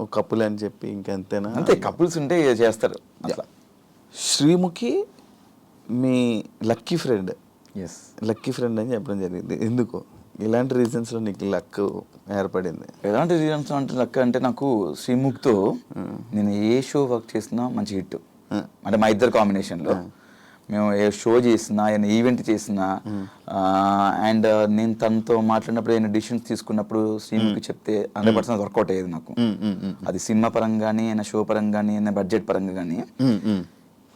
ఒక కపుల్ అని చెప్పి ఇంకెంతేనా? అంతే, కపుల్స్ ఉంటే చేస్తారు అట్లా. శ్రీముఖి మీ lucky friend. Yes, lucky friend అని చెప్పడం జరిగింది. ఎందుకు, ఇలాంటి రీజన్స్లో నీకు లక్ ఏర్పడింది? ఎలాంటి రీజన్స్ అంటే లక్ అంటే, నాకు శ్రీముఖ్తో నేను ఏ షో వర్క్ చేసినా మంచి హిట్. అంటే మా ఇద్దరు కాంబినేషన్లో మేము ఏ షో చేసినా, ఏదైనా ఈవెంట్ చేసినా, అండ్ నేను తనతో మాట్లాడినప్పుడు ఏదైనా డిసిషన్స్ తీసుకున్నప్పుడు శ్రీముఖి చెప్తే 100% వర్కౌట్ అయ్యేది నాకు. అది సినిమా పరంగా కానీ, ఏదైనా షో పరంగా కానీ, ఏదైనా బడ్జెట్ పరంగా కానీ.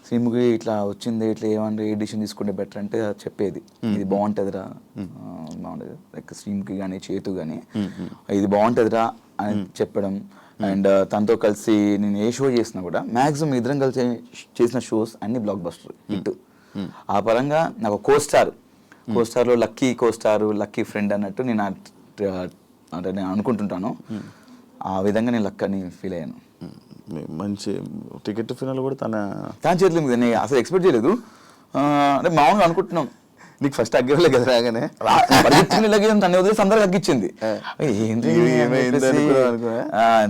శ్రీముఖి ఇట్లా వచ్చింది, ఇట్లా ఏమంటే ఏ డిసిషన్ తీసుకుంటే బెటర్ అంటే చెప్పేది, ఇది బాగుంటుందిరా, బాగుంటుంది. లైక్ శ్రీముఖి కానీ చేతు కానీ ఇది బాగుంటుందిరా అని చెప్పడం. అండ్ తనతో కలిసి నేను ఏ షో చేసినా కూడా మ్యాక్సిమం ఇద్దరం కలిసి చేసిన షోస్ అన్ని బ్లాక్ బస్టర్ హిట్. ఆ పరంగా నాకు కోస్టార్లో లక్కీ కోస్టార్, లక్కీ ఫ్రెండ్ అన్నట్టు నేను అంటే నేను అనుకుంటుంటాను. ఆ విధంగా నేను లక్ అని ఫీల్ అయ్యాను. మంచి టికెట్ ఫినాల్ కూడా తన చేతిలో మీద నేను అసలు ఎక్స్పెక్ట్ చేయలేదు. అంటే మామూలుగా అనుకుంటున్నాం, నీకు ఫస్ట్ అగ్గరలే కదా రాగానే తన వదిలేసి అందరికి అగ్గిచ్చింది. ఏంటి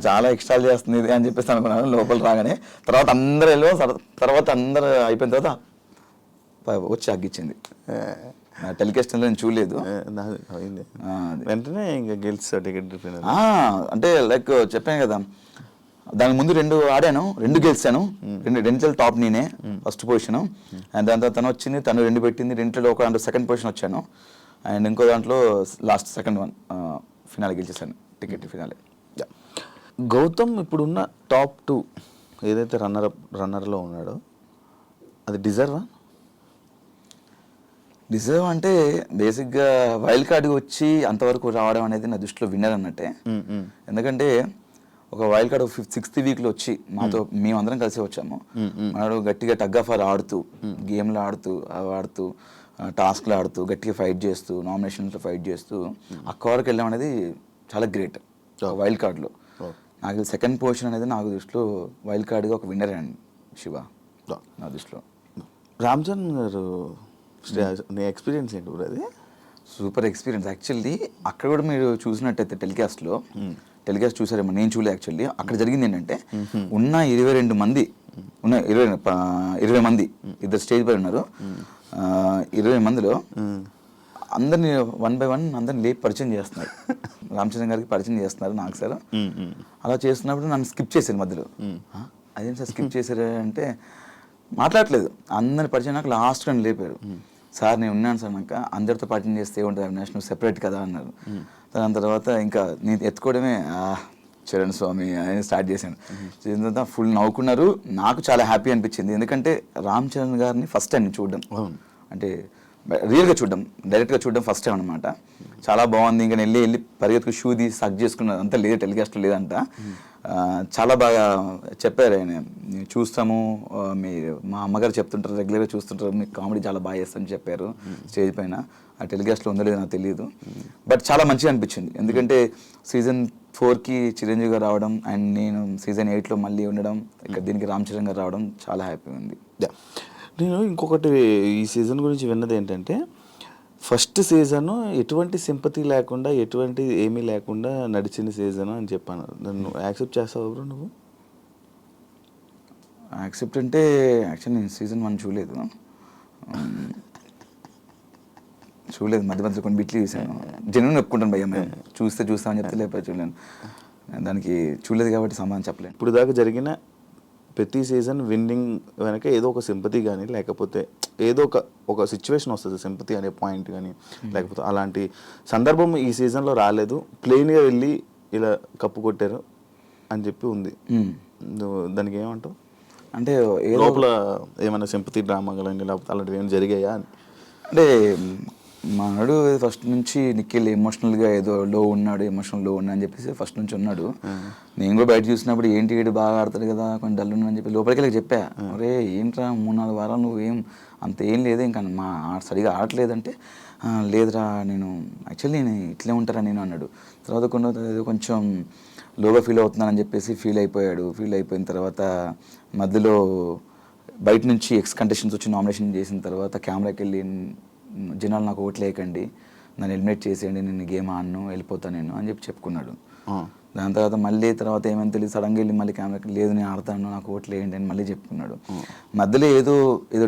చాలా ఎక్స్ట్రాల్ చేస్తుంది ఇది అని చెప్పేసి అనుకున్నాను లోపల రాగానే. తర్వాత అందరూ అయిపోయిన తర్వాత వచ్చి అగ్గిచ్చింది. టెలికాస్ట్ నేను చూడలేదు, వెంటనే ఇంకా గెలిచా టికెట్ ఫినాల్. అంటే లైక్ చెప్పాను కదా, దాని ముందు 2 ఆడాను, 2 గెలిచాను. రెండింటిలో టాప్ నేనే, ఫస్ట్ పొజిషన్. అండ్ దాని తర్వాత తను వచ్చింది, తను 2 పెట్టింది. రెండింటిలో ఒక దాంట్లో సెకండ్ పొజిషన్ వచ్చాను. అండ్ ఇంకో దాంట్లో లాస్ట్ సెకండ్ వన్ ఫినాలే గెలిచేసాను, టికెట్ ఫినాలే. గౌతమ్ ఇప్పుడున్న టాప్ 2 ఏదైతే రన్నర్లో ఉన్నాడో అది డిజర్వా? డిజర్వ్ అంటే బేసిక్గా వైల్డ్ కార్డ్కి వచ్చి అంతవరకు రావడం అనేది నా దృష్టిలో విన్నర్ అన్నట్టే. ఎందుకంటే ఒక వైల్డ్ కార్డ్ 6th వీక్లో వచ్చి మాతో మేమందరం కలిసి వచ్చాము. మనడు గట్టిగా టగ్ ఆఫ్ వార్ ఆడుతూ, గేమ్లు ఆడుతూ టాస్క్లు ఆడుతూ, గట్టిగా ఫైట్ చేస్తూ, నామినేషన్స్లో ఫైట్ చేస్తూ అక్క వరకు వెళ్ళడం అనేది చాలా గ్రేట్ వైల్డ్ కార్డ్లో. నాకు సెకండ్ పొజిషన్ అనేది నాకు దృష్టిలో వైల్డ్ కార్డ్గా ఒక విన్నర్ అండి శివ నా దృష్టిలో. రామ్ చరణ్ గారు నీ ఎక్స్పీరియన్స్ ఏంటి బ్రో? అది సూపర్ ఎక్స్పీరియన్స్ యాక్చువల్లీ. అక్కడ కూడా మీరు చూసినట్టయితే టెలికాస్ట్ చూసారేమో, నేను చూడలేదు యాక్చువల్లీ. అక్కడ జరిగింది ఏంటంటే, ఉన్న 22 మంది 20 మంది ఇద్దరు స్టేజ్ పై ఉన్నారు. 20 మందిలో అందరినీ 1 by 1 అందరిని లేపి పరిచయం చేస్తున్నారు. రామ్ చరణ్ గారికి పరిచయం చేస్తున్నారు నాకు సార్. అలా చేస్తున్నప్పుడు నన్ను స్కిప్ చేశారు మధ్యలో. అదేం సార్ స్కిప్ చేశారు అంటే, మాట్లాడలేదు. అందరిని పరిచయం నాకు లాస్ట్ నన్ను లేపారు. సార్ నేను ఉన్నాను సార్, నాకు అందరితో పరిచయం చేస్తే ఏముంటుంది అవినాష్, నువ్వు సెపరేట్ కదా అన్నారు. దాని తర్వాత ఇంకా నేను ఎత్తుకోవడమే చరణ్ స్వామి అని స్టార్ట్ చేశాను. చేసిన తర్వాత ఫుల్ నవ్వుకున్నారు. నాకు చాలా హ్యాపీ అనిపించింది, ఎందుకంటే రామ్ చరణ్ గారిని ఫస్ట్ టైం చూడడం, అంటే రియల్గా చూడడం, డైరెక్ట్గా చూడడం ఫస్ట్ టైం అనమాట. చాలా బాగుంది. ఇంకా వెళ్ళి పరిగెత్తుకు షూ తీసి సక్ చేసుకున్నది అంతా లేదు, టెలికాస్ట్లో లేదంట. చాలా బాగా చెప్పారు ఆయన, చూస్తాము మా అమ్మగారు చెప్తుంటారు, రెగ్యులర్గా చూస్తుంటారు, మీకు కామెడీ చాలా బాగా చేస్తారని చెప్పారు స్టేజ్ పైన. ఆ టెలికాస్ట్లో ఉందో లేదో నాకు తెలియదు, బట్ చాలా మంచిగా అనిపించింది. ఎందుకంటే సీజన్ 4కి చిరంజీవి గారు రావడం, అండ్ నేను సీజన్ 8లో మళ్ళీ ఉండడం, ఇక్కడ దీనికి రామ్ చరణ్ గారు రావడం చాలా హ్యాపీగా ఉంది. నేను ఇంకొకటి ఈ సీజన్ గురించి విన్నది ఏంటంటే, ఫస్ట్ సీజన్ ఎటువంటి సింపతి లేకుండా, ఎటువంటి ఏమీ లేకుండా నడిచిన సీజన్ అని చెప్పాను. నన్ను యాక్సెప్ట్ చేస్తావు బ్రో నువ్వు? యాక్సెప్ట్ అంటే యాక్చువల్లీ నేను సీజన్ 1 చూడలేదు, మధ్య మధ్యలో కొన్ని బిట్లు చూసాను. జెన్యున్ ఒప్పుకుంటాను భయ్య, మేము చూస్తామని చెప్తే లేకపోతే చూడలేను. దానికి చూడలేదు కాబట్టి సమాధానం చెప్పలేను. ఇప్పుడు దాకా జరిగిన ప్రతి సీజన్ విన్నింగ్ వెనక ఏదో ఒక సింపతి కానీ, లేకపోతే ఏదో ఒక సిచ్యువేషన్ వస్తుంది, సింపతి అనే పాయింట్ కానీ, లేకపోతే అలాంటి సందర్భం ఈ సీజన్లో రాలేదు, ప్లెయిన్గా వెళ్ళి ఇలా కప్పు కొట్టారు అని చెప్పి ఉంది. నువ్వు దానికి ఏమంటావు? అంటే లోపల ఏమైనా సింపతి డ్రామా కానీ, లేకపోతే అలాంటివి ఏమైనా జరిగాయా అని? అంటే మనడు ఫస్ట్ నుంచి నిఖిల్ ఎమోషనల్గా ఏదో ఎమోషనల్ లో ఉన్నా అని చెప్పేసి ఫస్ట్ నుంచి ఉన్నాడు. నేను కూడా బయట చూసినప్పుడు ఏంటి ఏడు బాగా ఆడతాడు కదా, కొంచెం డల్ ఉన్నా అని చెప్పి లోపలికి వెళ్ళి చెప్పా, అరే ఏంట్రా 3-4 వారాలు నువ్వేం అంత ఏం లేదు, ఇంకా సరిగా ఆడట్లేదంటే, లేదురా నేను యాక్చువల్లీ నేను ఇట్లే ఉంటారా నేను అన్నాడు. తర్వాత కొంచెం లోగా ఫీల్ అవుతున్నానని చెప్పేసి ఫీల్ అయిపోయిన తర్వాత మధ్యలో బయట నుంచి ఎక్స్ కంటెస్టెంట్స్ వచ్చి నామినేషన్ చేసిన తర్వాత కెమెరాకి వెళ్ళి, జనాలు నాకు ఓట్లు వేయకండి, నన్ను ఎలిమినేట్ చేసేయండి, నేను గేమ్ ఆడను, వెళ్ళిపోతాను నేను అని చెప్పి చెప్పుకున్నాడు. దాని తర్వాత ఏమైనా తెలియదు సడన్గా వెళ్ళి మళ్ళీ కెమెరాకి లేదు నేను ఆడతాను నాకు ఓట్లు వేయండి అని మళ్ళీ చెప్పుకున్నాడు. మధ్యలో ఏదో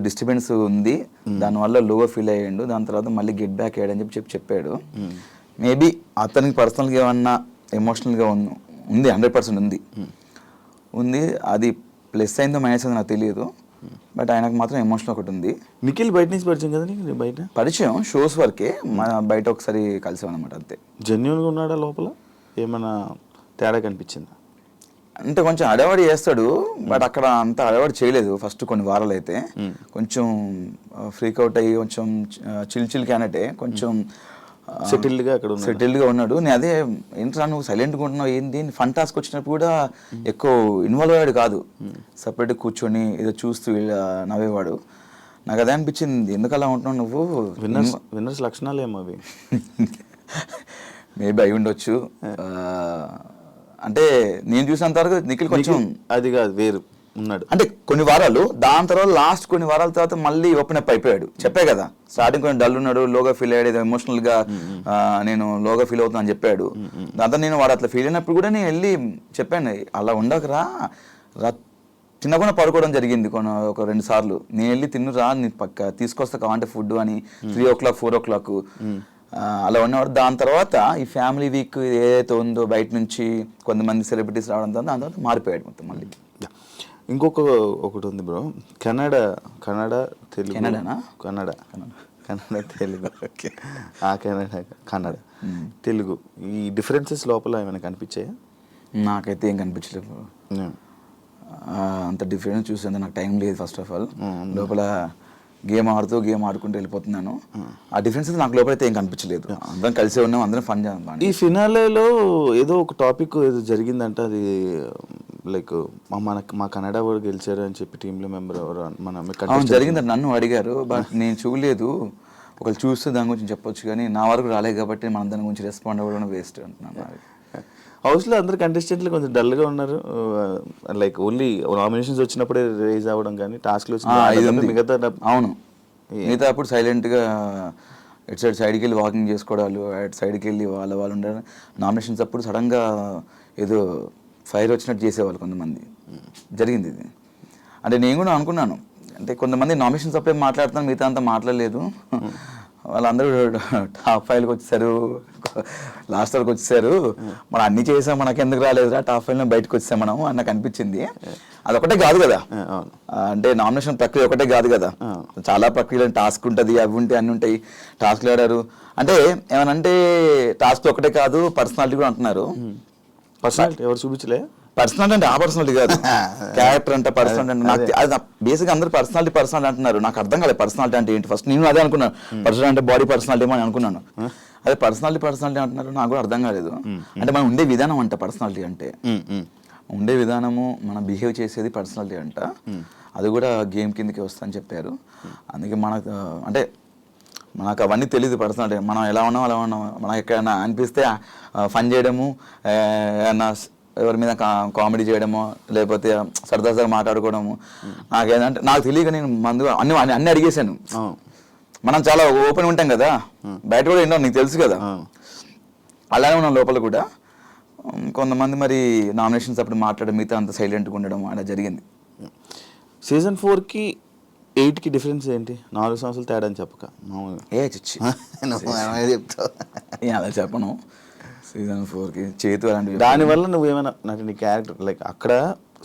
డిస్టర్బెన్స్ ఉంది దానివల్ల లోగా ఫీల్ అయ్యాడు. దాని తర్వాత మళ్ళీ గెట్ బ్యాక్ అయ్యాడని చెప్పాడు. మేబీ అతనికి పర్సనల్గా ఏమన్నా ఎమోషనల్గా ఉంది 100% ఉంది. అది ప్లస్ అయిందో మైనస్ అయిందో నాకు తెలియదు. బట్ ఆయనకు మాత్రం ఎమోషన్ ఒకటి ఉంది. నిఖిల్ బయట నుంచి పరిచయం కదా నీకు? బయట పరిచయం షోస్ వరకే, బయట ఒకసారి కలిసామన్నమాట అంతే. జెన్యున్గా ఉన్నాడా లోపల? ఏమైనా తేడా కనిపించిందా? అంటే కొంచెం అడవాడి చేస్తాడు బట్ అక్కడ అంత అడవాడి చేయలేదు. ఫస్ట్ కొన్ని వారాలు అయితే కొంచెం ఫ్రీక్ అవుట్ అయ్యి కొంచెం చిల్ క్యానటే కొంచెం సెటిల్డ్గా ఉన్నాడు. నేను అదే ఏంట్రా నువ్వు సైలెంట్గా ఉంటున్నావు ఏంది, ఫన్ టాస్క్ వచ్చినప్పుడు కూడా ఎక్కువ ఇన్వాల్వ్ అయ్యాడు కాదు, సపరేట్గా కూర్చొని ఏదో చూస్తూ నవ్వేవాడు. నాకు అదే అనిపించింది ఎందుకు అలా ఉంటున్నావు నువ్వు. విన్నర్స్ లక్షణాలు ఏమో అవి. మేబీ అయి ఉండొచ్చు. అంటే నేను చూసినంత వరకు నిఖిల్ కొంచెం అది కాదు వేరు ఉన్నాడు అంటే కొన్ని వారాలు, దాని తర్వాత లాస్ట్ కొన్ని వారాల తర్వాత మళ్ళీ ఓపెన్ అప్ అయిపోయాడు. చెప్పే కదా స్టార్టింగ్ కొంచెం డల్ ఉన్నాడు, లోగా ఫీల్ అయ్యాడు, ఎమోషనల్ గా నేను లోగా ఫీల్ అవుతున్నా అని చెప్పాడు. దాంతో నేను వాడు అట్లా ఫీల్ అయినప్పుడు కూడా నేను వెళ్ళి చెప్పాను అలా ఉండకరా, తినకుండా పడుకోవడం జరిగింది ఒక 2 సార్లు. నేను వెళ్ళి తిన్నురా నీ పక్క తీసుకొస్తా కావంటే ఫుడ్ అని 3 o'clock 4 o'clock అలా ఉన్నవాడు. దాని తర్వాత ఈ ఫ్యామిలీ వీక్ ఏదైతే ఉందో బయట నుంచి కొంతమంది సెలబ్రిటీస్ రావడంతో దాని తర్వాత మారిపోయాడు మొత్తం మళ్ళీ. ఒకటి ఉంది బ్రో, కన్నడ తెలుగు. కన్నడ తెలుగు ఓకే, కన్నడ తెలుగు ఈ డిఫరెన్సెస్ లోపల ఏమైనా కనిపించాయా? నాకైతే ఏం కనిపించలేదు. అంత డిఫరెన్స్ చూసేందుకు నాకు టైం లేదు. ఫస్ట్ ఆఫ్ ఆల్ లోపల గేమ్ ఆడుకుంటూ వెళ్ళిపోతున్నాను. ఆ డిఫరెన్స్ అయితే నాకు లోపలైతే ఏం కనిపించలేదు. అందరం కలిసే ఉన్నాం, అందరం ఫన్ చేద్దాం. ఈ ఫినాలేలో ఏదో ఒక టాపిక్ ఏదో జరిగిందంట, అది లైక్ మా కన్నడ వాడు గెలిచారు అని చెప్పి టీంలో మెంబర్ ఎవరు జరిగిందంట. నన్ను అడిగారు బట్ నేను చూడలేదు. ఒకళ్ళు చూస్తే దాని గురించి చెప్పొచ్చు కానీ నా వరకు రాలేదు కాబట్టి మనం దాని గురించి రెస్పాండ్ అవ్వడం వేస్ట్ అంటున్నాను. హౌస్లో అందరు కంటెస్టెంట్లు కొంచెం డల్గా ఉన్నారు. లైక్ ఓన్లీ నామినేషన్స్ వచ్చినప్పుడే రేజ్ అవ్వడం కానీ టాస్క్లు మిగతా అవును మిగతా అప్పుడు సైలెంట్గా ఇటు సైడ్కి వెళ్ళి వాకింగ్ చేసుకోవడాలు, అటు సైడ్కి వెళ్ళి వాళ్ళు ఉండాలి. నామినేషన్స్ అప్పుడు సడన్గా ఏదో ఫైర్ వచ్చినట్టు చేసేవాళ్ళు కొంతమంది. జరిగింది ఇది. అంటే నేను కూడా అనుకున్నాను అంటే కొంతమంది నామినేషన్స్ అప్పుడే మాట్లాడుతాను, మిగతా అంతా మాట్లాడలేదు. వాళ్ళందరూ టాప్ 5కి వచ్చేసారు, లాస్ట్ వరకు వచ్చేసారు. మనం అన్ని చేసాం, మనకి ఎందుకు రాలేదురా టాప్ 5లో బయటకు వచ్చేసాం మనం అని నాకు అనిపించింది. అదొకటే కాదు కదా, అంటే నామినేషన్ ప్రక్రియ ఒకటే కాదు కదా, చాలా ప్రక్రియలు టాస్క్ ఉంటుంది, అవి ఉంటాయి అన్ని ఉంటాయి. టాస్క్లు ఆడారు అంటే ఏమనంటే టాస్క్ ఒకటే కాదు పర్సనాలిటీ కూడా అంటున్నారు. పర్సనాలిటీ ఎవరు చూపించలే? పర్సనాలిటీ అంటే ఆ పర్సనాలిటీ కాదు, క్యారెక్టర్ అంటే పర్సనాలిటీ అంటే నాకు అది బేసిక్ అందరూ పర్సనాలిటీ అంటున్నారు. నాకు అర్థం కాలేదు పర్సనాలిటీ అంటే ఏంటి. ఫస్ట్ నేను అదే అనుకున్నాను, పర్సనాలిటీ అంటే బాడీ పర్సనాలిటీ అని అనుకున్నాను. అదే పర్సనాలిటీ అంటున్నారు, నాకు కూడా అర్థం కాలేదు. అంటే మనం ఉండే విధానం అంట పర్సనాలిటీ అంటే, ఉండే విధానము మనం బిహేవ్ చేసేది పర్సనాలిటీ అంట. అది కూడా గేమ్ కిందకి వస్తా అని చెప్పారు. అందుకే మనకు అవన్నీ తెలియదు పర్సనాలిటీ. మనం ఎలా ఉన్నాం అలా ఉన్నాం. మనకు ఎక్కడైనా అనిపిస్తే ఫన్ చేయడము, ఏమన్నా ఎవరి మీద కామెడీ చేయడము, లేకపోతే సరదాగా మాట్లాడుకోవడము. నాకేంటంటే నాకు తెలియక నేను అన్ని అడిగేశాను. మనం చాలా ఓపెన్ ఉంటాం కదా, బయట కూడా ఏంటో నీకు తెలుసు కదా, అలానే ఉన్నాం లోపల కూడా. కొంతమంది మరి నామినేషన్స్ అప్పుడు మాట్లాడడం, మిగతా అంత సైలెంట్గా ఉండడం అలా జరిగింది. సీజన్ 4కి 8కి డిఫరెన్స్ ఏంటి? 4 సంవత్సరాలు తేడా అని చెప్పక చెప్తావు. అలా చెప్పను. సీజన్ 4కి చేతు అలాంటివి. దానివల్ల నువ్వేమైనా నీ క్యారెక్టర్ లైక్ అక్కడ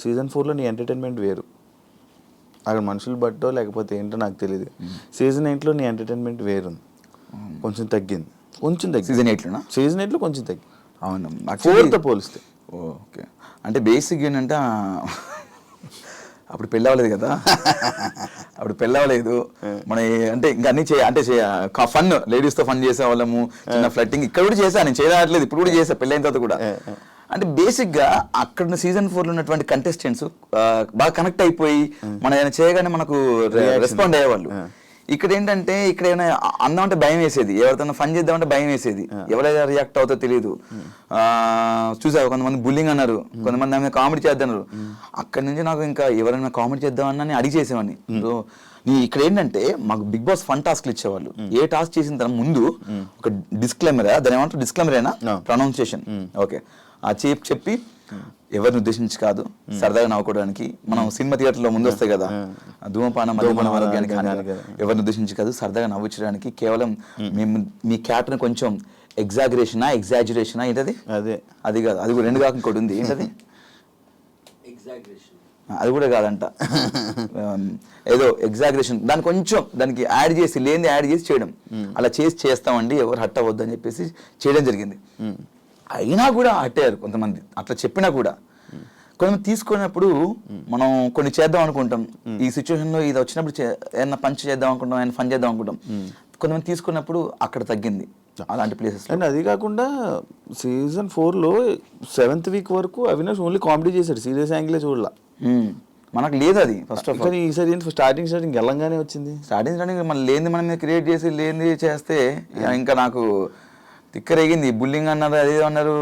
సీజన్ 4లో నీ ఎంటర్టైన్మెంట్ వేరు, అక్కడ మనుషులు బట్టో లేకపోతే ఏంటో నాకు తెలియదు. సీజన్ 8లో నీ ఎంటర్టైన్మెంట్ వేరు, కొంచెం తగ్గింది. సీజన్ 8లో కొంచెం తగ్గింది. అవును, 4తో పోలిస్తే. ఓకే, అంటే బేసిక్ ఏంటంటే అప్పుడు పెళ్ళి అవ్వలేదు కదా, మన అంటే ఇంకా అన్ని ఫన్ లేడీస్తో ఫన్ చేసేవాళ్ళము, చిన్న ఫ్లట్టింగ్ ఇక్కడ కూడా చేశాను. నేను చేయట్లేదు, ఇప్పుడు కూడా చేసా పెళ్ళైన తర్వాత కూడా. అంటే బేసిక్గా అక్కడ సీజన్ 4లో ఉన్నటువంటి కంటెస్టెంట్స్ బాగా కనెక్ట్ అయిపోయి మనం ఏమైనా చేయగానే మనకు రెస్పాండ్ అయ్యేవాళ్ళు. ఇక్కడ ఏంటంటే ఇక్కడ ఏమైనా అందామంటే భయం వేసేది, ఎవరితో ఫన్ చేద్దామంటే భయం వేసేది, ఎవరైనా రియాక్ట్ అవుతుందో తెలియదు. చూసావు కొంతమంది బుల్లింగ్ అన్నారు, కొంతమంది ఆమె కామెడీ చేద్దన్నారు. అక్కడి నుంచి నాకు ఇంకా ఎవరైనా కామెడీ చేద్దామని అడిగి చేసేవాడిని. సో ఇక్కడ ఏంటంటే మాకు బిగ్ బాస్ ఫన్ టాస్క్లు ఇచ్చేవాళ్ళు. ఏ టాస్క్ చేసిన తర్వాత ముందు ఒక డిస్క్లైమర్, దాని ఏమంటారు డిస్క్లైమరేనా ప్రొనౌన్సియేషన్, ఓకే, ఆ చెప్పి ఎవరిని ఉద్దేశించి కాదు, సరదాగా నవ్వుకోవడానికి. మనం సినిమా థియేటర్లో ముందు వస్తాయి కదా, ధూమపానం మద్యపానం ఆరోగ్యానికి ఎవరిని ఉద్దేశించి కాదు, సరదాగా నవ్వించడానికి. కేవలం మేము మీ క్యారెక్టర్ కొంచెం ఎగ్జాజరేషనా ఏంటది? అది కాదు, అది కూడా రెండు కాక ఇంకోటి ఉంది, ఏంటది? అది కూడా కాదంట, ఏదో ఎగ్జాగరేషన్, దాన్ని కొంచెం దానికి యాడ్ చేసి లేనిది యాడ్ చేసి చేయడం. అలా చేస్తామండి, ఎవరు హట్ అవ్వద్దు అని చెప్పేసి చేయడం జరిగింది. అయినా కూడా అట్టారు కొంతమంది, అట్లా చెప్పినా కూడా. కొంతమంది తీసుకున్నప్పుడు మనం కొన్ని చేద్దాం అనుకుంటాం, ఈ సిచ్యువేషన్లో ఇది వచ్చినప్పుడు ఏదైనా పంచ్ చేద్దాం అనుకుంటాం, ఏదైనా ఫన్ చేద్దాం అనుకుంటాం. కొంతమంది తీసుకున్నప్పుడు అక్కడ తగ్గింది అలాంటి ప్లేసెస్. అండ్ అది కాకుండా సీజన్ 4లో 7th వీక్ వరకు అవినాష్ ఓన్లీ కామెడీ చేశాడు, సీరియస్ యాంగిలే చూడలా. మనకు లేదు అది ఫస్ట్ ఆఫ్ ఆల్. ఈసారి స్టార్టింగ్ వెళ్ళంగానే వచ్చింది. స్టార్టింగ్ మనం లేనిది మనం క్రియేట్ చేసి లేనిది చేస్తే ఇంకా నాకు తిక్కరేగింది. బుల్లింగ్ అన్నారు, అదే అన్నారు,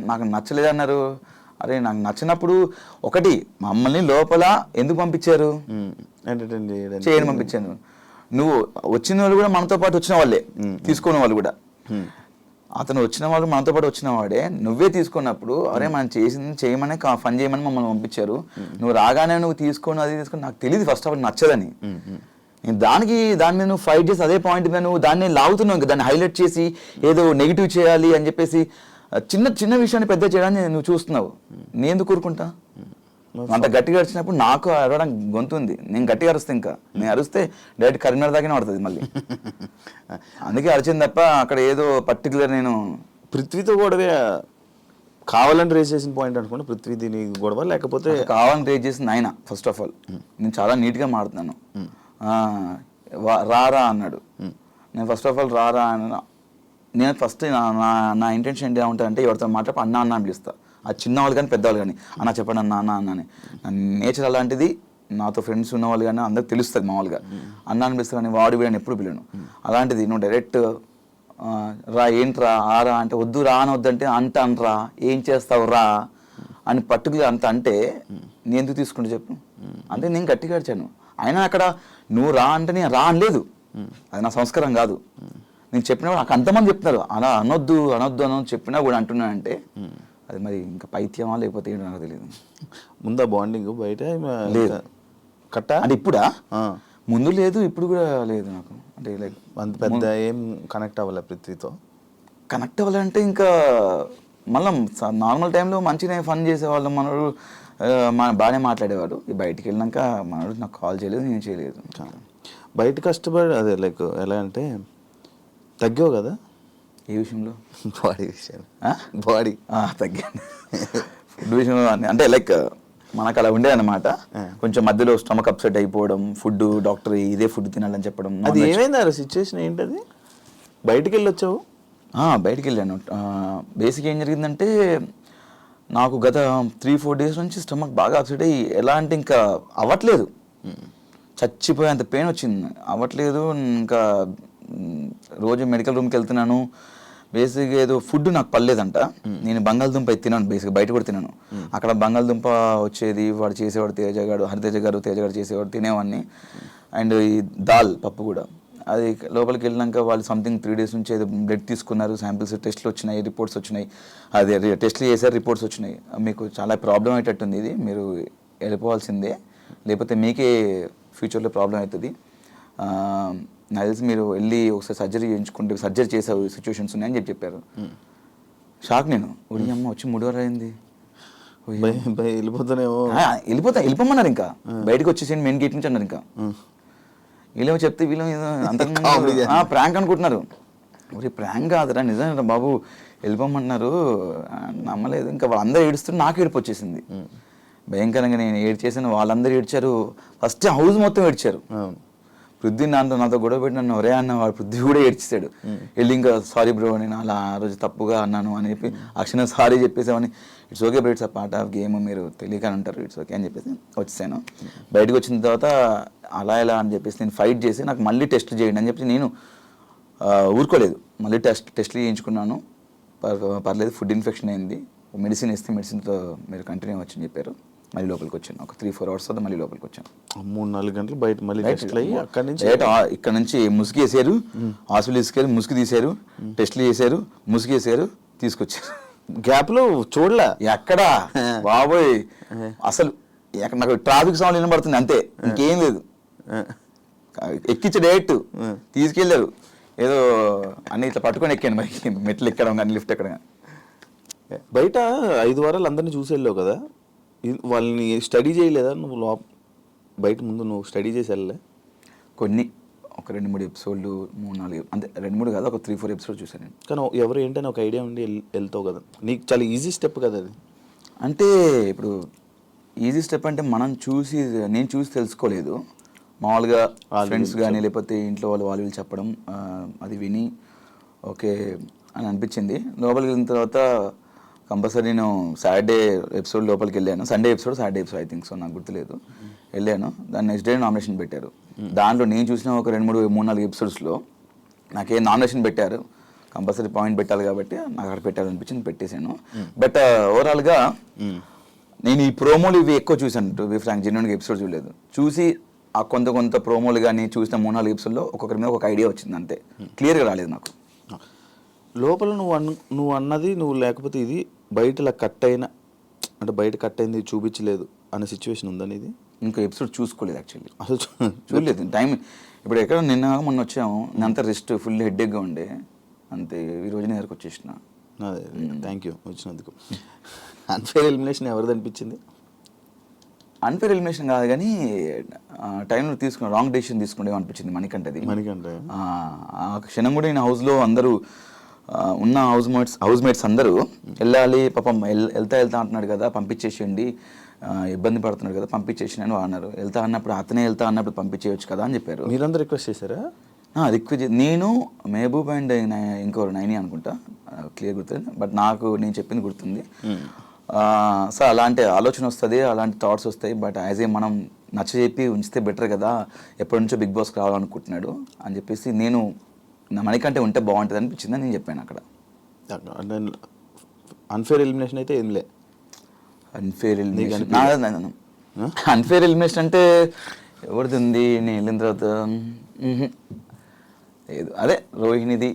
నాకు నచ్చలేదు అన్నారు. అరే నాకు నచ్చినప్పుడు ఒకటి మమ్మల్ని లోపల ఎందుకు పంపించారు, చేయని పంపించాను. నువ్వు వచ్చిన వాళ్ళు కూడా మనతో పాటు వచ్చిన వాళ్ళే, తీసుకున్న వాళ్ళు కూడా. అతను వచ్చిన వాళ్ళు మనతో పాటు వచ్చిన వాడే, నువ్వే తీసుకున్నప్పుడు అరే మనం చేసింది చేయమని ఫన్ చేయమని మమ్మల్ని పంపించారు, నువ్వు రాగానే నువ్వు తీసుకొని అది తీసుకొని నాకు తెలియదు ఫస్ట్ ఆఫ్ ఆల్ నచ్చదని. నేను దాని మీద నువ్వు ఫైట్ చేసి అదే పాయింట్ మీద నువ్వు దాన్ని లాగుతున్నావు, ఇంకా దాన్ని హైలైట్ చేసి ఏదో నెగిటివ్ చేయాలి అని చెప్పేసి చిన్న చిన్న విషయాన్ని పెద్ద చేయడాన్ని నువ్వు చూస్తున్నావు. నేను ఎందుకు కూరుకుంటా? అంత గట్టిగా అరిచినప్పుడు నాకు అరవడం గొంతు ఉంది, నేను గట్టిగా అరుస్తే ఇంకా నేను అరిస్తే డైరెక్ట్ కరీంనగర్ దాకానే పడుతుంది మళ్ళీ. అందుకే అరిచింది తప్ప అక్కడ ఏదో పర్టికులర్ నేను పృథ్వీతో గొడవ కావాలని రేస్ చేసిన పాయింట్ అనుకుంటే పృథ్వీ దీని గొడవ, లేకపోతే కావాలని రేస్ చేసింది ఆయన. ఫస్ట్ ఆఫ్ ఆల్ నేను చాలా నీట్గా మాడుతున్నాను, రారా అన్నాడు. నేను ఫస్ట్ ఆఫ్ ఆల్ రారా అన్న, నేను ఫస్ట్ నా ఇంటెన్షన్ ఏంటి ఉంటుందంటే ఎవరితో మాట్లాడి అన్న అన్న అని పిలుస్తా. అది చిన్నవాళ్ళు కానీ పెద్దవాళ్ళు కానీ అన్న చెప్పండి అన్న అన్న అన్నని. నా నేచర్ అలాంటిది, నాతో ఫ్రెండ్స్ ఉన్నవాళ్ళు కానీ అందరికి తెలుస్తుంది మామూలుగా. అన్న అని పిలుస్తా కానీ వాడు వీడని ఎప్పుడు పిలను. అలాంటిది నువ్వు డైరెక్ట్ రా ఏంట్రా ఆరా అంటే వద్దు రా అని వద్దంటే అంట అనరా ఏం చేస్తావు రా అని పర్టికులర్ అంత అంటే నేను ఎందుకు తీసుకుంటే చెప్పు. అంటే నేను గట్టిగా అడిచాను. అయినా అక్కడ నువ్వు రా అంటే నేను రా అనలేదు, అది నా సంస్కారం కాదు. నేను చెప్పినా నాకు అంతమంది చెప్తున్నారు అలా అనొద్దు చెప్పినా కూడా అంటున్నానంటే అది మరి ఇంకా పైత్యమా లేకపోతే ఏంటో నాకు తెలియదు. ముందా బాండింగ్ బయట లేదు కట్ట అంటే ఇప్పుడా? ముందు లేదు, ఇప్పుడు కూడా లేదు నాకు. అంటే లైక్ అంత పెద్ద ఏం కనెక్ట్ అవ్వలే పృథ్వీతో. కనెక్ట్ అవ్వాలంటే ఇంకా మళ్ళీ నార్మల్ టైంలో మంచిగా ఫన్ చేసేవాళ్ళు, మనడు బాగానే మాట్లాడేవాడు. బయటికి వెళ్ళినాక మనడు నాకు కాల్ చేయలేదు, నేను చేయలేదు. బయట కష్టపడి అదే లైక్ ఎలా అంటే తగ్గావు కదా ఏ విషయంలో? బాడీ విషయం. బాడీ తగ్గాను ఫుడ్ విషయంలో. అంటే లైక్ మనకు అలా ఉండేదన్నమాట. కొంచెం మధ్యలో స్టమక్ అప్సెట్ అయిపోవడం, ఫుడ్ డాక్టర్ ఇదే ఫుడ్ తినాలని చెప్పడం. అది ఏమైంది ఆ సిచ్యువేషన్ ఏంటది? బయటికి వెళ్ళొచ్చావు? బయటికి వెళ్ళాను. బేసిక్ ఏం జరిగిందంటే నాకు గత 3-4 డేస్ నుంచి స్టమక్ బాగా అప్సెట్ అయ్యి ఎలా అంటే ఇంకా అవ్వట్లేదు, చచ్చిపోయేంత పెయిన్ వచ్చింది, అవ్వట్లేదు. ఇంకా రోజు మెడికల్ రూమ్కి వెళ్తున్నాను. బేసిక్గా ఏదో ఫుడ్ నాకు పర్లేదంట. నేను బంగాళదుంప తిన్నాను, బేసిక్గా బయట కూడా తిన్నాను. అక్కడ బంగాళదుంప వచ్చేది, వాడు చేసేవాడు హరితేజ గారు చేసేవాడు, తినేవాడిని. అండ్ ఈ దాల్ పప్పు కూడా. అది లోపలికి వెళ్ళినాక వాళ్ళు సంథింగ్ 3 డేస్ నుంచి ఏదో బ్లడ్ తీసుకున్నారు, శాంపిల్స్ టెస్ట్లు వచ్చినాయి, రిపోర్ట్స్ వచ్చినాయి. అదే టెస్ట్లు చేశారు, రిపోర్ట్స్ వచ్చినాయి. మీకు చాలా ప్రాబ్లం అయ్యేటట్టుంది, ఇది మీరు వెళ్ళిపోవాల్సిందే, లేకపోతే మీకే ఫ్యూచర్లో ప్రాబ్లం అవుతుంది. నాకు తెలిసి మీరు వెళ్ళి ఒకసారి సర్జరీ చేయించుకుంటే సర్జరీ చేసే సిచ్యువేషన్స్ ఉన్నాయని చెప్పారు. షాక్ నేను. ఒడి అమ్మ వచ్చి 3 వారాలు అయింది, వెళ్ళిపోమన్నారు. ఇంకా బయటకు వచ్చేసి మెయిన్ గేట్ నుంచి అన్నారు. ఇంకా వీళ్ళేమో చెప్తే వీళ్ళు అంత ప్రాంక్ అనుకుంటున్నారు. ఒరే ప్రాంక్ కాదురా నిజంగా బాబు వెళ్ళిపోమన్నారు, నమ్మలేదు. ఇంకా వాళ్ళందరూ ఏడుస్తుంటే నాకు ఏడుపు వచ్చేసింది భయంకరంగా. నేను ఏడ్చేసాను, వాళ్ళందరూ ఏడ్చారు. ఫస్ట్ హౌస్ మొత్తం ఏడ్చారు. పృథ్వీ నాతో గొడవ పెట్టినాను, ఒరే అన్న వాడు పృథ్వీ కూడా ఏడ్చేసాడు. వెళ్ళి ఇంకా సారీ బ్రో నేను అలా ఆ రోజు తప్పుగా అన్నాను అని చెప్పి అక్షణ సారీ చెప్పేసామని. It's okay bro, it's a part of game, మీరు తెలియకని ఉంటారు, ఇట్స్ ఓకే అని చెప్పేసి వచ్చేసాను. బయటకు వచ్చిన తర్వాత అలా ఎలా అని చెప్పేసి నేను ఫైట్ చేసి నాకు మళ్ళీ టెస్ట్లు చేయండి అని చెప్పి నేను ఊరుకోలేదు. మళ్ళీ టెస్ట్లు చేయించుకున్నాను, పర్లేదు. ఫుడ్ ఇన్ఫెక్షన్ అయింది, మెడిసిన్ ఇస్తే మెడిసిన్తో మీరు కంటిన్యూ వచ్చని చెప్పారు. మళ్ళీ లోపలికి వచ్చాను. ఒక 3-4 అవర్స్ తర్వాత మళ్ళీ లోపలికి వచ్చాను. 3-4 గంటలు బయట మళ్ళీ ఇక్కడ నుంచి ముసుగు వేసారు, హాస్పిటల్ తీసుకెళ్ళి ముసుగు తీశారు, టెస్ట్లు చేశారు, ముసుగు వేసారు, తీసుకొచ్చారు. గ్యాప్లో చూడలే. ఎక్కడా బాబోయ్ అసలు నాకు ట్రాఫిక్ సౌండ్ వినబడుతుంది అంతే, ఇంకేం లేదు. ఎక్కించే డైరెక్ట్ తీసుకెళ్ళారు, ఏదో అన్ని ఇట్లా పట్టుకొని ఎక్కాను మరి, మెట్లు ఎక్కడం కానీ లిఫ్ట్ ఎక్కడం కానీ. బయట 5 వారాలు అందరినీ చూసి వెళ్ళావు కదా, వాళ్ళని స్టడీ చేయలేదా నువ్వు? బయట ముందు నువ్వు స్టడీ చేసి వెళ్ళలే? కొన్ని ఒక 2-3 ఎపిసోడ్లు 3-4 అంతే, 2-3 కాదు, ఒక 3-4 ఎపిసోడ్ చూసాను నేను. కానీ ఎవరు ఏంటని ఒక ఐడియా ఉండి వెళ్తావు కదా, నీకు చాలా ఈజీ స్టెప్ కదా అది. అంటే ఇప్పుడు ఈజీ స్టెప్ అంటే నేను చూసి తెలుసుకోలేదు, మామూలుగా ఫ్రెండ్స్ కానీ లేకపోతే ఇంట్లో వాళ్ళు వీళ్ళు చెప్పడం, అది విని ఓకే అని అనిపించింది. లోపలికి వెళ్ళిన తర్వాత కంపల్సరీ నేను సాటర్డే ఎపిసోడ్ లోపలికి వెళ్ళాను, Sunday episode Saturday episode I think so, నాకు గుర్తులేదు. వెళ్ళాను, దాని నెక్స్ట్ డే నామినేషన్ పెట్టారు. దాంట్లో నేను చూసిన ఒక 2-3-4 ఎపిసోడ్స్లో నాకేం నామినేషన్ పెట్టారు, కంపల్సరీ పాయింట్ పెట్టాలి కాబట్టి నాకు అక్కడ పెట్టాలనిపించింది, పెట్టేశాను. బట్ ఓవరాల్గా నేను ఈ ప్రోమోలు ఇవి ఎక్కువ చూసాను, టు బి ఫ్రాంక్ జెన్యూన్గా ఎపిసోడ్ చూడలేదు. చూసి ఆ కొంత ప్రోమోలు కానీ చూసిన 3-4 ఎపిసోడ్లో ఒక్కొక్కరి మీద ఒక ఐడియా వచ్చింది అంతే, క్లియర్గా రాలేదు నాకు. లోపల నువ్వు అన్నది నువ్వు లేకపోతే ఇది బయట ఇలా కట్ అయిన, అంటే బయట కట్ అయింది చూపించలేదు అనే సిచ్యువేషన్ ఉందని ఇది ఇంకా ఎపిసోడ్ చూసుకోలేదు యాక్చువల్లీ, అసలు చూడలేదు టైం. ఇప్పుడు ఎక్కడ మొన్న వచ్చాము, నేను అంతా రెస్ట్ ఫుల్ హెడ్ఏక్గా ఉండే అంతే, ఈ రోజు దగ్గరకు వచ్చేసిన. అదే థ్యాంక్ యూ వచ్చినందుకు. అన్ఫేర్ ఎలిమినేషన్ ఎవరిది అనిపించింది? అన్ఫేర్ ఎలిమినేషన్ కాదు కానీ టైంలో రాంగ్ డెసిషన్ తీసుకుంటే అనిపించింది మణికంఠది. ఆ క్షణం కూడా నేను హౌస్లో అందరూ ఉన్న హౌస్ మేట్స్ అందరూ వెళ్ళాలి పాపం, వెళ్తా అంటున్నాడు కదా పంపించేసేయండి, ఇబ్బంది పడుతున్నాడు కదా పంపించేసినాను అన్నారు. వెళ్తా అన్నప్పుడు పంపించేయచ్చు కదా అని చెప్పారు. మీరందరూ రిక్వెస్ట్ చేశారా? రిక్వెస్ట్ నేను, మహబూబ్ అండ్ ఇంకోరు 9 అనుకుంటా, క్లియర్ గుర్తుంది, బట్ నేను చెప్పింది గుర్తుంది. సో అలాంటి ఆలోచన వస్తుంది, అలాంటి థాట్స్ వస్తాయి, బట్ యాజ్ ఏ మనం నచ్చజెప్పి ఉంచితే బెటర్ కదా, ఎప్పటి నుంచో బిగ్ బాస్కి రావాలనుకుంటున్నాడు అని చెప్పేసి నేను మనకంటే ఉంటే బాగుంటుంది అనిపించింది అని నేను చెప్పాను అక్కడ. అన్ఫేర్ ఎలిమినేషన్ అయితే ఏం లే. అన్ఫేర్ ఎలిమినేషన్ అంటే ఎవరిది ఉంది, నేను వెళ్ళిన తర్వాత లేదు, అదే రోహిణిది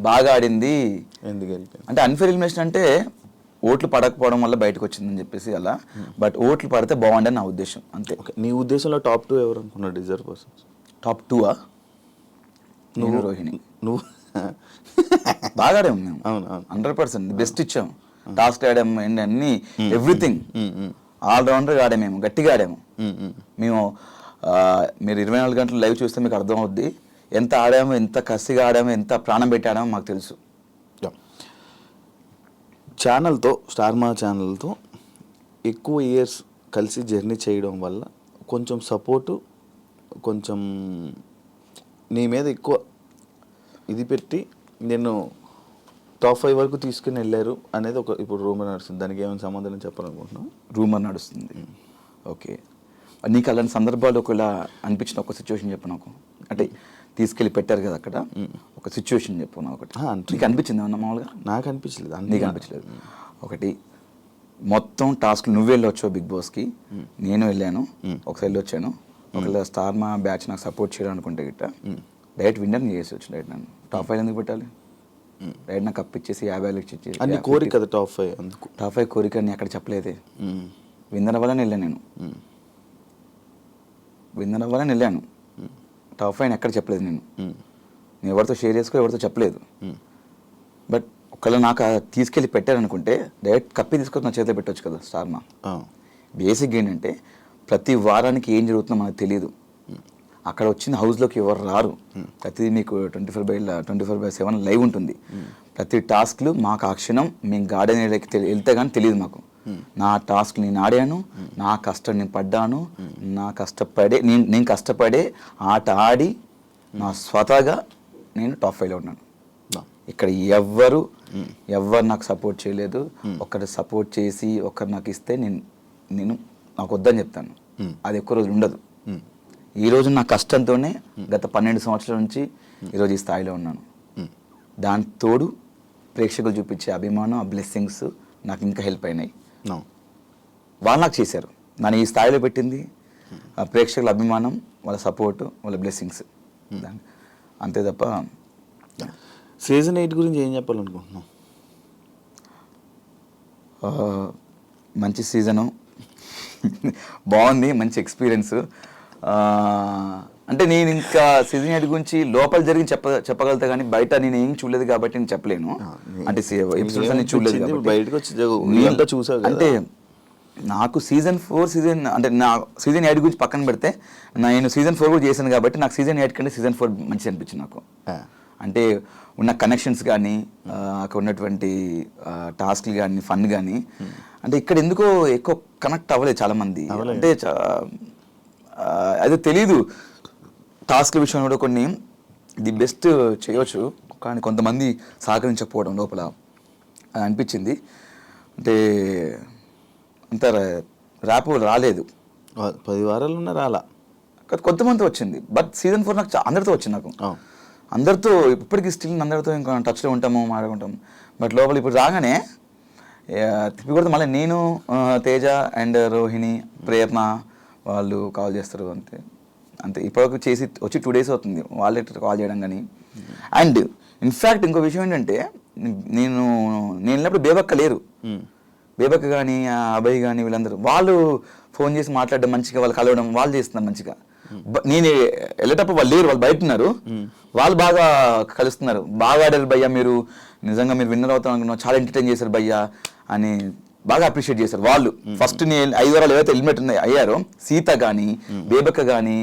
బాగా ఆడింది. అంటే అన్ఫేర్ ఎలిమినేషన్ అంటే ఓట్లు పడకపోవడం వల్ల బయటకు వచ్చిందని చెప్పేసి అలా, బట్ ఓట్లు పడితే బాగుండని నా ఉద్దేశం అంతే. నీ ఉద్దేశంలో టాప్ 2 ఎవరు అనుకున్నావు డిజర్వ్ పర్సన్స్? టాప్ 2 నువ్వు, రోహిణి. నువ్వు బాగా ఆడాము మేము, 100% బెస్ట్ ఇచ్చాము, టాస్క్ ఆడాము అండ్ అన్ని ఎవ్రీథింగ్ ఆల్రౌండర్గా ఆడాము, మేము గట్టిగా ఆడాము. మేము మీరు 24 గంటలు లైవ్ చూస్తే మీకు అర్థం అవుద్ది ఎంత ఆడామో, ఎంత కసిగా ఆడామో, ఎంత ప్రాణం పెట్టి ఆడామో మాకు తెలుసు. ఛానల్తో, స్టార్మా ఛానల్తో ఎక్కువ ఇయర్స్ కలిసి జర్నీ చేయడం వల్ల కొంచెం సపోర్టు, కొంచెం నీ మీద ఎక్కువ ఇది పెట్టి నేను టాప్ 5 వరకు తీసుకుని వెళ్ళారు అనేది ఒక ఇప్పుడు రూమర్ నడుస్తుంది. దానికి ఏమైనా సమాధానం చెప్పాలనుకుంటున్నాను? రూమర్ నడుస్తుంది, ఓకే. నీకు అలాంటి సందర్భాలు ఒకవేళ అనిపించిన ఒక సిచ్యువేషన్ చెప్పు నాకు, అంటే తీసుకెళ్ళి పెట్టారు కదా అక్కడ, ఒక సిచ్యువేషన్ చెప్పు నాకు ఒకటి. నీకు అనిపించింది అన్న మామూలుగా? నాకు అనిపించలేదు. నీకు అనిపించలేదు? ఒకటి మొత్తం టాస్క్ నువ్వు వెళ్ళొచ్చావు బిగ్ బాస్కి, నేను వెళ్ళాను, ఒకసారి వెళ్ళొచ్చాను. ఒకవేళ స్టార్మా బ్యాచ్ నాకు సపోర్ట్ చేయడం అనుకుంటే గిట్ట డైరెక్ట్ విన్నర్ని చేసి వచ్చి డైరెక్ట్ నన్ను టాప్ 5 ఎందుకు పెట్టాలి? డైరెక్ట్ నాకు కప్ ఇచ్చేసి 50 ఇచ్చేసి అన్ని కోరిక కదా టాప్ 5. అందుకు టాప్ 5 కోరిక అని అక్కడ చెప్పలేదే, విన్నర్ అవ్వాలని వెళ్ళాను నేను, విన్నర్ అవ్వాలని వెళ్ళాను. టాప్ 5 ఎక్కడ చెప్పలేదు నేను ఎవరితో షేర్ చేసుకో, ఎవరితో చెప్పలేదు. బట్ ఒకవేళ నాకు తీసుకెళ్ళి పెట్టారనుకుంటే డైరెక్ట్ కప్పి తీసుకొని నా చేతిలో పెట్టవచ్చు కదా స్టార్మా. బేసిక్గా ఏంటంటే ప్రతి వారానికి ఏం జరుగుతుందో మనకు తెలియదు. అక్కడ వచ్చిన హౌస్లోకి ఎవరు రారు, ప్రతిదీ మీకు 24/7 లైవ్ ఉంటుంది. ప్రతి టాస్క్లు మాకు ఆ క్షణం మేము గార్డెన్ ఏరియాకి వెళ్తే కానీ తెలియదు మాకు. నా టాస్క్ నేను ఆడాను, నా కష్టం నేను పడ్డాను, నేను కష్టపడే ఆట ఆడి నా స్వతహాగా నేను టాప్ 5లో ఉన్నాను. ఇక్కడ ఎవ్వరు నాకు సపోర్ట్ చేయలేదు. ఒకరు సపోర్ట్ చేసి ఒకరు నాకు ఇస్తే నేను నాకు వద్దని చెప్తాను, అది ఎక్కువ రోజులు ఉండదు. ఈరోజు నా కష్టంతోనే గత 12 సంవత్సరాల నుంచి ఈరోజు ఈ స్థాయిలో ఉన్నాను. దాని తోడు ప్రేక్షకులు చూపించే అభిమానం, ఆ బ్లెస్సింగ్స్ నాకు ఇంకా హెల్ప్ అయినాయి. వాళ్ళు నాకు చేశారు, నన్ను ఈ స్థాయిలో పెట్టింది ఆ ప్రేక్షకుల అభిమానం, వాళ్ళ సపోర్టు, వాళ్ళ బ్లెస్సింగ్స్, అంతే తప్ప. సీజన్ 8 గురించి ఏం చెప్పాలనుకుంటున్నాం? మంచి సీజను బాగుంది, మంచి ఎక్స్పీరియన్స్. అంటే నేను ఇంకా సీజన్ 8 గురించి లోపల జరిగి చెప్పగలుగుతా కానీ బయట నేను ఏం చూడలేదు కాబట్టి నేను చెప్పలేను. అంటే ఎపిసోడ్స్ అన్ని చూడలేదు కాబట్టి బయటకు వచ్చి చూసావు. అంటే నాకు సీజన్ 4 అంటే నా సీజన్ 8 గురించి పక్కన పెడితే నేను సీజన్ 4 కూడా చేశాను కాబట్టి నాకు సీజన్ 8 కంటే సీజన్ 4 మంచిగా అనిపించింది నాకు. అంటే ఉన్న కనెక్షన్స్ కానీ అక్కడ ఉన్నటువంటి టాస్క్లు కానీ ఫన్ కానీ అంటే ఇక్కడ ఎందుకో ఎక్కువ కనెక్ట్ అవ్వలేదు చాలామంది. అంటే అదే తెలీదు, టాస్క్ విషయంలో కూడా కొన్ని ది బెస్ట్ చేయవచ్చు కానీ కొంతమంది సహకరించకపోవడం లోపల అనిపించింది. అంటే అంత ర్యాప్ రాలేదు, 10 వారాలు ఉన్న రాలా, కొంతమంది వచ్చింది. బట్ సీజన్ 4 నాకు అందరితో వచ్చింది. నాకు అందరితో ఇప్పటికీ స్టిల్ అందరితో ఇంకా టచ్లో ఉంటాము, మాట్లాడుకుంటాము. బట్ లోపల ఇప్పుడు రాగానే తిప్పి కొడితే మళ్ళీ నేను తేజ అండ్ రోహిణి ప్రేరణ వాళ్ళు కాల్ చేస్తారు అంతే అంతే. ఇప్పటివరకు చేసి వచ్చి 2 days అవుతుంది వాళ్ళే కాల్ చేయడం కానీ. అండ్ ఇన్ఫ్యాక్ట్ ఇంకో విషయం ఏంటంటే నేను వెళ్ళినప్పుడు బేబక్క లేరు. బేబక్క కానీ అభయ్ కానీ వీళ్ళందరూ వాళ్ళు ఫోన్ చేసి మాట్లాడడం మంచిగా, వాళ్ళు కలవడం వాళ్ళు చేస్తున్నారు మంచిగా. నేను వెళ్ళేటప్పుడు వాళ్ళు లేరు, వాళ్ళు బయట ఉన్నారు. వాళ్ళు బాగా కలుస్తున్నారు, బాగా ఆడారు భయ్యా మీరు, నిజంగా మీరు విన్నర్ అవుతాం అనుకున్నాం, చాలా ఎంటర్టైన్ చేశారు భయ్యా అని బాగా అప్రిషియేట్ చేశారు వాళ్ళు. ఫస్ట్ నేను 5 వారాలు ఏవైతే ఎలిమినేట్ అయ్యారో సీత కానీ బేబక్క కానీ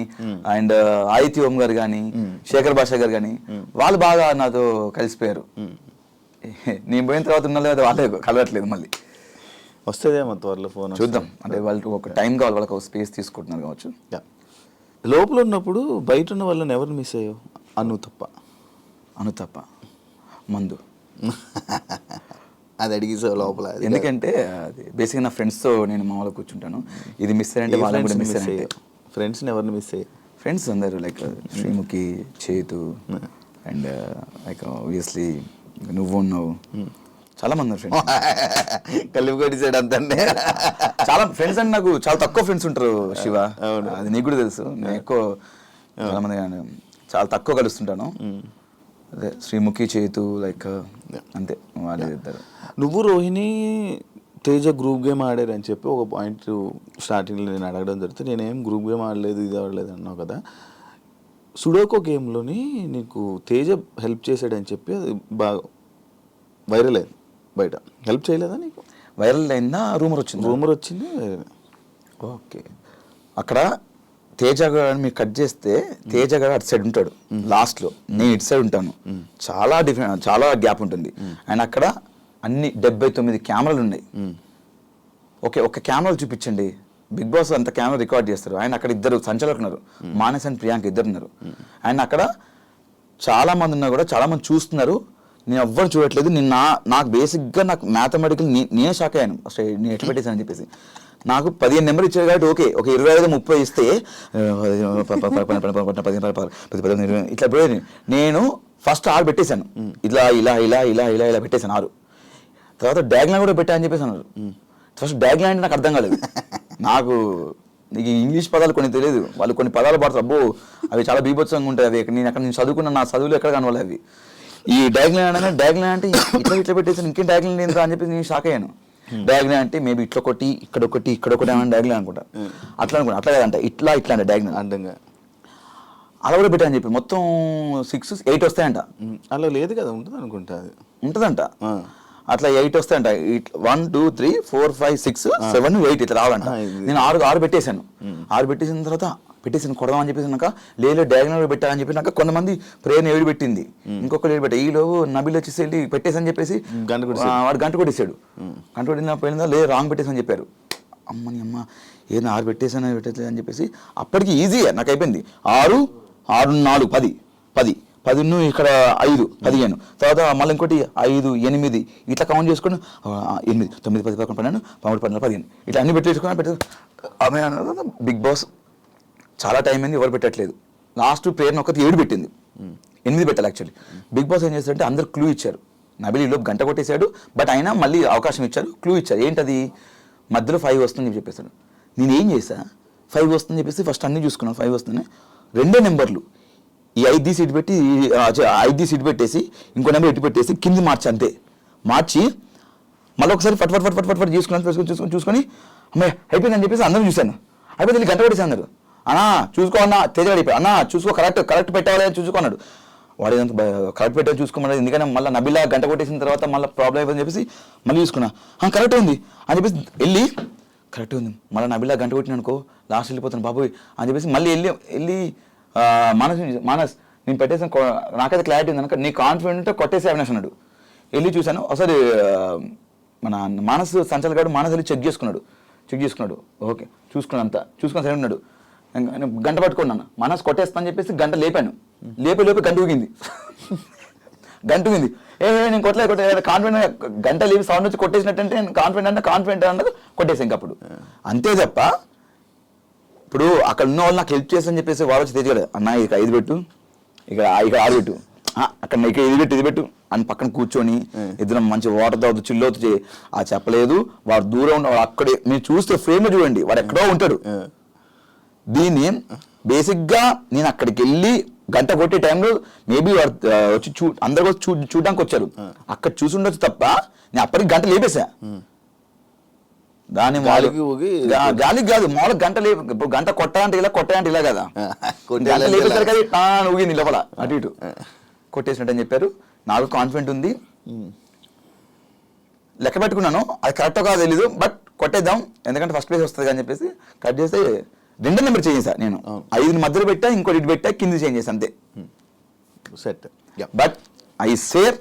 అండ్ ఆదిత్య ఓం గారు కానీ శేఖర్ భాష గారు కానీ వాళ్ళు బాగా నాతో కలిసిపోయారు. నేను పోయిన తర్వాత ఉన్న లేదా వాళ్ళే కలవట్లేదు, మళ్ళీ వస్తుందేమో త్వరలో ఫోన్ చూద్దాం. అంటే వాళ్ళకి ఒక టైం కావాలి, వాళ్ళకి ఒక స్పేస్ తీసుకుంటున్నారు కావచ్చు. లోపల ఉన్నప్పుడు బయట ఉన్న వాళ్ళని ఎవరిని మిస్ అయ్యావు? అను తప్ప మందు అది అడిగిసావు లోపల. ఎందుకంటే అది బేసిక్గా నా ఫ్రెండ్స్తో నేను మామూలుగా కూర్చుంటాను. ఇది మిస్ అయ్యంటే వాళ్ళని కూడా మిస్ అయ్యాయి. ఫ్రెండ్స్ని ఎవరిని మిస్ అయ్యాయి? ఫ్రెండ్స్ అందరూ లైక్ శ్రీముఖి, చేతు అండ్ లైక్ ఆబ్వియస్లీ నువ్వు ఉన్నావు, చాలా మంది ఫ్రెండ్స్ కలిపి కొట్టేసాడు అంతే. చాలా ఫ్రెండ్స్ అంటే నాకు చాలా తక్కువ ఫ్రెండ్స్ ఉంటారు శివ, అది నీకు కూడా తెలుసు. నేను ఎక్కువ చాలా మంది చాలా తక్కువ కలుస్తుంటాను. అదే శ్రీముఖి, చేతు లైక్ అంతే వాళ్ళే ఇద్దరు. నువ్వు రోహిణి తేజ గ్రూప్ గేమ్ ఆడారని చెప్పి ఒక పాయింట్ స్టార్టింగ్లో నేను అడగడం జరిగితే నేనేం గ్రూప్ గేమ్ ఆడలేదు, ఇది ఆడలేదు అన్నావు కదా. సుడోకో గేమ్లోని నీకు తేజ హెల్ప్ చేశాడని చెప్పి అది బాగా వైరల్ అయింది బయట. హెల్ప్ చేయలేదా నీకు? వైరల్ అయిందా? రూమర్ వచ్చింది. ఓకే, అక్కడ తేజ గారు మీరు కట్ చేస్తే తేజ గారు అటు సైడ్ ఉంటాడు లాస్ట్లో, నేను ఇటు సైడ్ ఉంటాను. చాలా డిఫరెంట్, చాలా గ్యాప్ ఉంటుంది. అండ్ అక్కడ అన్ని 79 కెమెరాలు ఉన్నాయి. ఓకే, ఒక కెమెరాలు చూపించండి. బిగ్ బాస్ అంత కెమెరా రికార్డ్ చేస్తారు. ఆయన అక్కడ ఇద్దరు సంచాలకులు ఉన్నారు, మానస్ అండ్ ప్రియాంక ఇద్దరు ఉన్నారు. అండ్ అక్కడ చాలా మంది ఉన్నా కూడా చాలా మంది చూస్తున్నారు, నేను ఎవ్వరు చూడట్లేదు. నేను నాకు బేసిక్గా నాకు మ్యాథమెటికల్ నేనే షాక్ అయ్యాను అసలు నేను ఎట్లా పెట్టేసాను అని చెప్పేసి. నాకు 15 నెంబర్ ఇచ్చారు కాబట్టి ఓకే, ఒక 25-30 ఇస్తే 15 ఇట్లా పోయేది. నేను ఫస్ట్ 6 పెట్టేశాను, ఇలా ఇలా ఇలా ఇలా ఇలా ఇలా పెట్టేశాను 6. తర్వాత డ్యాగ్లైన్ కూడా పెట్టా అని చెప్పేసి అన్నారు. ఫస్ట్ డ్యాగ్లైన్ అంటే నాకు అర్థం కాలేదు. నాకు నీకు ఇంగ్లీష్ పదాలు కొన్ని తెలియదు, వాళ్ళు కొన్ని పదాలు పడతారు, అబ్బో అవి చాలా బీభత్సంగా ఉంటాయి. అవి నేను చదువుకున్న నా చదువులు ఎక్కడ కనవాలి అవి. ఈ డ్యాగ్లైన్ అంటే ఇట్లా పెట్టేసాను, ఇంకేం డ్యాగ్లైన్ ఏంటో అని చెప్పి నేను షాక్ అయ్యాను. డ్యాగ్లైన్ అంటే మేబీ ఇట్లా ఒకటి ఇక్కడ ఏమైనా డ్యాగ్లైన్ అనుకుంటా, అట్లా అట్లా కదంట, ఇట్లా అంటే డ్యాగ్లైన్ అడ్డంగా అలా కూడా పెట్టా అని చెప్పి మొత్తం 6-8 వస్తాయంట. అలా లేదు కదా, ఉంటుంది అనుకుంటా, అది ఉంటుందంట. అట్లా 8 వస్తాయంట. 1 2 3 4 5 6 7 8 ఇట్లా రావాలంట. నేను 6 పెట్టేశాను. 6 పెట్టేసిన తర్వాత పెట్టేసాను కొడదామని చెప్పేసినాక లేదు డయాగ్నల్ పెట్టాలని చెప్పి నాకు కొంతమంది ప్రేరణ 7 పెట్టింది, ఇంకొకరు 7 పెట్టా. ఈలోపు నబిల్ వచ్చేసి వెళ్ళి పెట్టేసని చెప్పేసి వాడు గంట కొట్టేసాడు. గంట కొట్టిన పోయిందా లేదు రాంగ్ పెట్టేసని చెప్పారు. అమ్మని అమ్మ ఏదో 6 పెట్టేసాను పెట్టేది అని చెప్పేసి అప్పటికి ఈజీగా నాకు అయిపోయింది. 6 6 4 10 10 10 ఇక్కడ 5 15 తర్వాత మళ్ళీ ఇంకోటి 5 8 ఇట్లా కౌంట్ చేసుకుని 8 9 10 11 12 13 14 15 ఇట్లా అన్ని పెట్టేసుకుని ఆమె బిగ్ బాస్ చాలా టైం అయింది, ఎవరు పెట్టట్లేదు. లాస్ట్ ప్రేరణ ఒకటి 7 పెట్టింది, 8 పెట్టాలి యాక్చువల్లీ. బిగ్ బాస్ ఏం చేస్తారంటే అందరు క్లూ ఇచ్చారు. నబిల్ లోపు గంట కొట్టేశాడు, బట్ అయినా మళ్ళీ అవకాశం ఇచ్చారు, క్లూ ఇచ్చారు. ఏంటది మధ్యలో 5 వస్తుందని చెప్పేసాడు. నేను ఏం చేశా 5 వస్తుందని చెప్పేసి ఫస్ట్ అన్నీ చూసుకున్నాను. 5 వస్తుంది, 2 నెంబర్లు ఈ 5 సీట్ పెట్టి 5 సీట్ పెట్టేసి ఇంకో నెంబర్ ఎటు పెట్టేసి కింది మార్చి అంతే. మార్చి మళ్ళీ ఒకసారి ఫట్ ఫట్ ఫట్ ఫట్ ఫట్ ఫట్ చూసుకొని అమ్మాయి అయిపోయిందని చెప్పేసి అందరూ చూశాను. అయిపోయింది వెళ్ళి గంట కొట్టేసి అన్నారు. అన్నా చూసుకో అన్న తేజగాడు అయిపోయి అన్నా చూసుకో కరెక్ట్ పెట్టాలి అని చూసుకో అన్నాడు. వాడు ఏదంతా కరెక్ట్ పెట్టాలి చూసుకోమన్నాడు. ఎందుకంటే మళ్ళీ నబిలా గంట కొట్టేసిన తర్వాత మళ్ళీ ప్రాబ్లం అయిపోయిందని చెప్పేసి మళ్ళీ చూసుకున్నా. కరెక్ట్ ఉంది అని చెప్పేసి వెళ్ళి కరెక్ట్ ఉంది మళ్ళీ నబిలా గంట కొట్టిన అనుకో లాస్ట్ వెళ్ళిపోతాను బాబోయ్ అని చెప్పేసి మళ్ళీ వెళ్ళి మానస్ నేను పెట్టేసాను నాకైతే క్లారిటీ ఉంది కనుక నీ కాన్ఫిడెంట్ ఉంటే కొట్టేసి అవినాష్ అన్నాడు. వెళ్ళి చూశాను ఒకసారి మన మానస్ సంచల్ గారు మానస్ వెళ్ళి చెక్ చేసుకున్నాడు. ఓకే చూసుకుని సరే ఉన్నాడు. గంట పట్టుకున్నాను మానస్ కొట్టేస్తానని చెప్పేసి గంట లేపాను. లేపే గంట ఊగింది. నేను కొట్టలేదు కాన్ఫిడెంట్ గంట లేపి సౌండ్ వచ్చి కొట్టేసినట్టంటే కాన్ఫిడెంట్ అన్నది కొట్టేసాను ఇంక అప్పుడు. అంతే తప్ప ఇప్పుడు అక్కడ ఉన్న వాళ్ళు నాకు హెల్ప్ చేస్తని చెప్పేసి వాడు వచ్చి తెచ్చాడు అన్న ఇక 5 పెట్టు ఇక్కడ 6 పెట్టు అక్కడ ఇక్కడ ఇది పెట్టు అని పక్కన కూర్చొని ఇద్దరం మంచి వాటర్ తాగుతూ చిల్లవుతూ చెప్పలేదు. వాడు దూరం ఉన్న అక్కడే మీరు చూస్తే ఫ్రేమ్ చూడండి వాడు ఎక్కడో ఉంటాడు. దీన్ని బేసిక్గా నేను అక్కడికి వెళ్ళి గంట కొట్టే టైంలో మేబీ వచ్చి అందరు చూడడానికి వచ్చారు. అక్కడ చూసి ఉండొచ్చు తప్ప నేను అప్పటికి గంట లేపేసా. దాని గాలికి కాదు మామూలుగా గంట ఇప్పుడు గంట కొట్టాలంటే ఇలా కదా గంట లేపేసారు కదా ఊగింది లోపల అటు ఇటు కొట్టేసినట్టు అని చెప్పారు. నాకు కాన్ఫిడెంట్ ఉంది లెక్క పెట్టుకున్నాను. అది కరెక్టో కాదో తెలీదు బట్ కొట్టేద్దాం ఎందుకంటే ఫస్ట్ ప్లేస్ వస్తుంది అని చెప్పేసి కట్ చేస్తే 2 నెంబర్ చేంజ్ చేశా నేను. 5 మధ్యలో పెట్టా ఇంకోటి ఇటు పెట్టా కింద చేంజ్ చేశా అంతే. సెట్ బట్ ఐ సేర్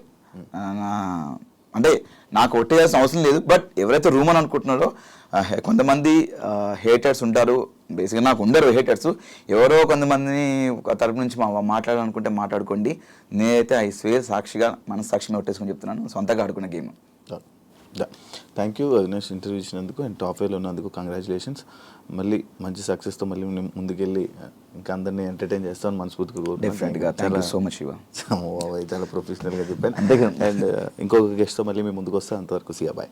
అంటే నాకు కొట్టేయాల్సిన అవసరం లేదు. బట్ ఎవరైతే రూమ్ అని అనుకుంటున్నారో కొంతమంది హేటర్స్ ఉంటారు. బేసిక్గా నాకు ఉండరు హేటర్స్. ఎవరో కొంతమందిని తరపు నుంచి మాట్లాడాలనుకుంటే మాట్లాడుకోండి. నేనైతే ఐ స్వేర్ సాక్షిగా మనస్సాక్షిగా కొట్టేసుకొని చెప్తున్నాను సొంతగా ఆడుకున్న game. Thank you Avinash interview ఇచ్చినందుకు అండ్ టాప్ 5లో ఉన్నందుకు కంగ్రాచులేషన్స్. మళ్ళీ మంచి సక్సెస్తో మళ్ళీ ముందుకెళ్ళి ఇంకా అందరినీ ఎంటర్టైన్ చేస్తామని మనస్ఫూర్తిగా డెఫినెట్గా thank you so much Shiva. చాలా ప్రొఫెషనల్గా చెప్పాను. అండ్ ఇంకొక గెస్ట్తో మళ్ళీ మేము ముందుకు వస్తాం. అంతవరకు సియా బాయ్.